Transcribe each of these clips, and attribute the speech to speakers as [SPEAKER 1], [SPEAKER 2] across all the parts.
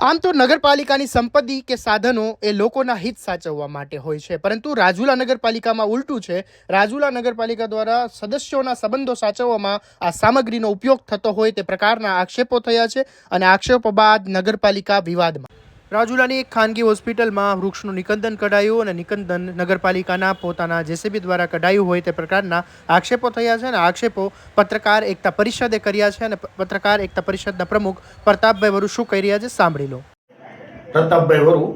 [SPEAKER 1] આમ તો નગરપાલિકાની સંપત્તિ કે સાધનો એ લોકોના હિત સાચવવા માટે હોય છે, પરંતુ રાજુલા નગરપાલિકામાં ઉલટું છે। રાજુલા નગરપાલિકા દ્વારા સદસ્યોના સંબંધો સાચવવામાં આ સામગ્રીનો ઉપયોગ થતો હોય તે પ્રકારના આક્ષેપો થયા છે અને આક્ષેપો બાદ નગરપાલિકા વિવાદમાં। રાજુલાની એક ખાનગી હોસ્પિટલમાં વૃક્ષનું નિકંદન કઢાયું અને નિકંદન નગરપાલિકાના પોતાના જેસીબી દ્વારા કઢાયું હોય તે પ્રકારના આક્ષેપો થયા છે અને આક્ષેપો પત્રકાર એકતા પરિષદે કર્યા છે અને પત્રકાર એકતા પરિષદના પ્રમુખ પ્રતાપભાઈ વરુ શું કહી રહ્યા છે સાંભળી લો।
[SPEAKER 2] પ્રતાપભાઈ વરુ,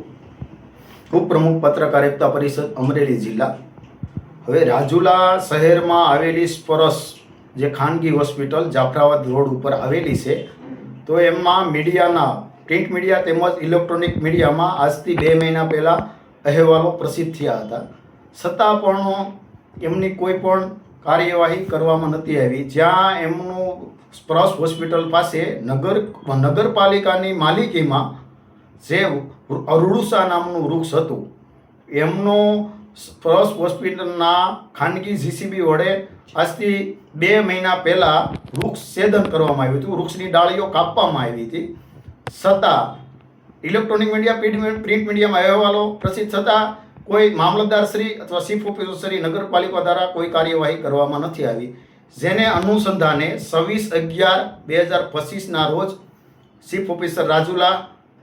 [SPEAKER 2] ઉપપ્રમુખ પત્રકાર એકતા પરિષદ અમરેલી જિલ્લા। હવે રાજુલા શહેરમાં આવેલી સ્પરસ જે ખાનગી હોસ્પિટલ જાફરાબાદ રોડ ઉપર આવેલી છે, તો એમાં મીડિયાના પ્રિન્ટ મીડિયા તેમજ ઇલેક્ટ્રોનિક મીડિયામાં આજથી 2 મહિના પહેલાં અહેવાલો પ્રસિદ્ધ થયા હતા, છતાં પણ એમની કોઈ પણ કાર્યવાહી કરવામાં નથી આવી। જ્યાં એમનું સ્પરસ હોસ્પિટલ પાસે નગરપાલિકાની માલિકીમાં જે અરુડુસા નામનું વૃક્ષ હતું, એમનો સ્પરસ હોસ્પિટલના ખાનગી જીસીબી વડે આજથી 2 મહિના પહેલાં વૃક્ષ છેદન કરવામાં આવ્યું હતું, વૃક્ષની ડાળીઓ કાપવામાં આવી હતી। છતાં ઇલેક્ટ્રોનિક મીડિયા પ્રિન્ટ મીડિયામાં અહેવાલો પ્રસિદ્ધ થતાં કોઈ મામલતદાર શ્રી અથવા ચીફ ઓફિસર શ્રી નગરપાલિકા દ્વારા કોઈ કાર્યવાહી કરવામાં નથી આવી, જેને અનુસંધાને 26/11/2025ના રોજ ચીફ ઓફિસર રાજુલા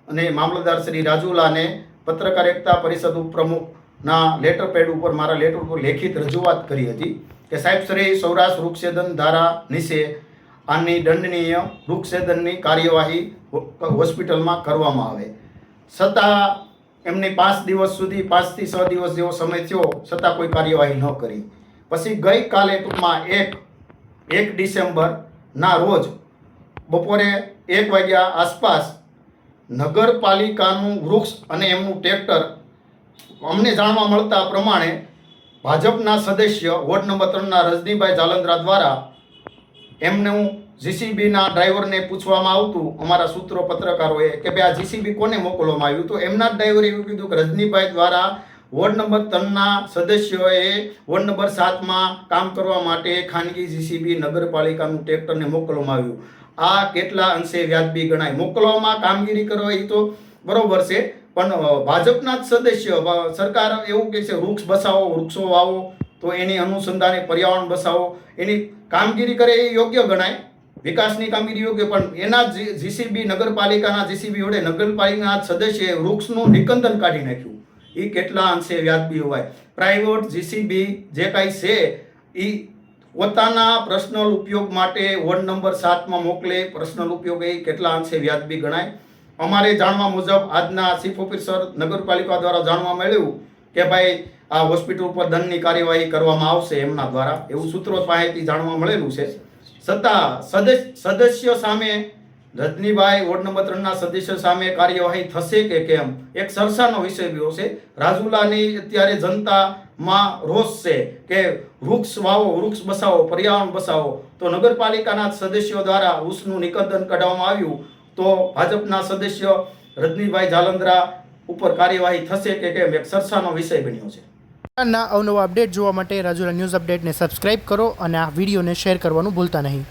[SPEAKER 2] અને મામલતદાર શ્રી રાજુલાને પત્રકાર એકતા પરિષદ ઉપપ્રમુખના લેટર પેડ ઉપર મારા લેટર ઉપર લેખિત રજૂઆત કરી હતી કે સાહેબ શ્રી સૌરાષ્ટ્ર વૃક્ષછેદન ધારા નીચે આની દંડનીય વૃક્ષછેદનની કાર્યવાહી હોસ્પિટલમાં કરવામાં આવે, છતાં એમની 5 દિવસ સુધી 5 થી 6 દિવસ જેવો સમય થયો, છતાં કોઈ કાર્યવાહી ન કરી। પછી ગઈકાલે ટૂંકમાં 1 ડિસેમ્બરના રોજ બપોરે 1 વાગ્યા આસપાસ નગરપાલિકાનું વૃક્ષ અને એમનું ટ્રેક્ટર અમને જાણવા મળતા પ્રમાણે ભાજપના સદસ્ય વોર્ડ નંબર 3ના રજનીભાઈ જાલંદ્રા દ્વારા એમનું જીસીબીના ડ્રાઈવરને પૂછવામાં આવતું, અમારા સૂત્રો પત્રકારોએ, કે ભાઈ આ જીસીબી કોને મોકલવામાં આવ્યું, તો એમના જ ડ્રાઈવરે એવું કીધું કે રજનીભાઈ દ્વારા વોર્ડ નંબર 3ના સદસ્યોએ વોર્ડ નંબર 7માં કામ કરવા માટે ખાનગી જીસીબી નગરપાલિકાનું ટ્રેક્ટરને મોકલવામાં આવ્યું। આ કેટલા અંશે વ્યાજબી ગણાય? મોકલવામાં કામગીરી કરવા એ તો બરોબર છે, પણ ભાજપના જ સદસ્ય સરકાર એવું કહે છે વૃક્ષ બસાવો, વૃક્ષો વાવો, તો એની અનુસંધાને પર્યાવરણ બસાવો, એની કામગીરી કરે એ યોગ્ય ગણાય, વિકાસની કામગીરી યોગ્ય, પણ એના જીસીબી નગરપાલિકાના જીસીબી વડે નગરપાલિકાના સદસ્યએ વૃક્ષનું નિકંદન કાઢી નાખ્યું, એ કેટલા અંશે વ્યાજબી હોય? પ્રાઇવેટ જીસીબી જે કાંઈ છે એ પોતાના પર્સનલ ઉપયોગ માટે વોર્ડ નંબર 7માં મોકલે, પર્સનલ ઉપયોગ એ કેટલા અંશે વ્યાજબી ગણાય? અમારે જાણવા મુજબ આજના ચીફ ઓફિસર નગરપાલિકા દ્વારા જાણવા મળ્યું કે ભાઈ આ હોસ્પિટલ ઉપર દંડની કાર્યવાહી કરવામાં આવશે એમના દ્વારા, એવું સૂત્રો પાસેથી જાણવા મળેલું છે। છતાં સદસ્ય સામે, રજનીભાઈ વોર્ડ નંબર 3ના સદસ્ય સામે કાર્યવાહી થશે કે કેમ, એક ચર્ચાનો વિષય બન્યો છે। રાજુલાની અત્યારે જનતામાં રોષ છે કે વૃક્ષ વાવો, વૃક્ષ બસાવો, પર્યાવરણ બસાવો, તો નગરપાલિકાના સદસ્યો દ્વારા વૃક્ષનું નિકંદન કઢાવવામાં આવ્યું, તો ભાજપના સદસ્ય રજનીભાઈ જાલંદ્રા ઉપર કાર્યવાહી થશે કે કેમ, એક ચર્ચાનો વિષય બન્યો છે।
[SPEAKER 1] ના અવનવા અપડેટ જોવા માટે રાજુલા ન્યૂઝ અપડેટને સબસ્ક્રાઇબ કરો અને આ વિડીયોને શેર કરવાનું ભૂલતા નહીં।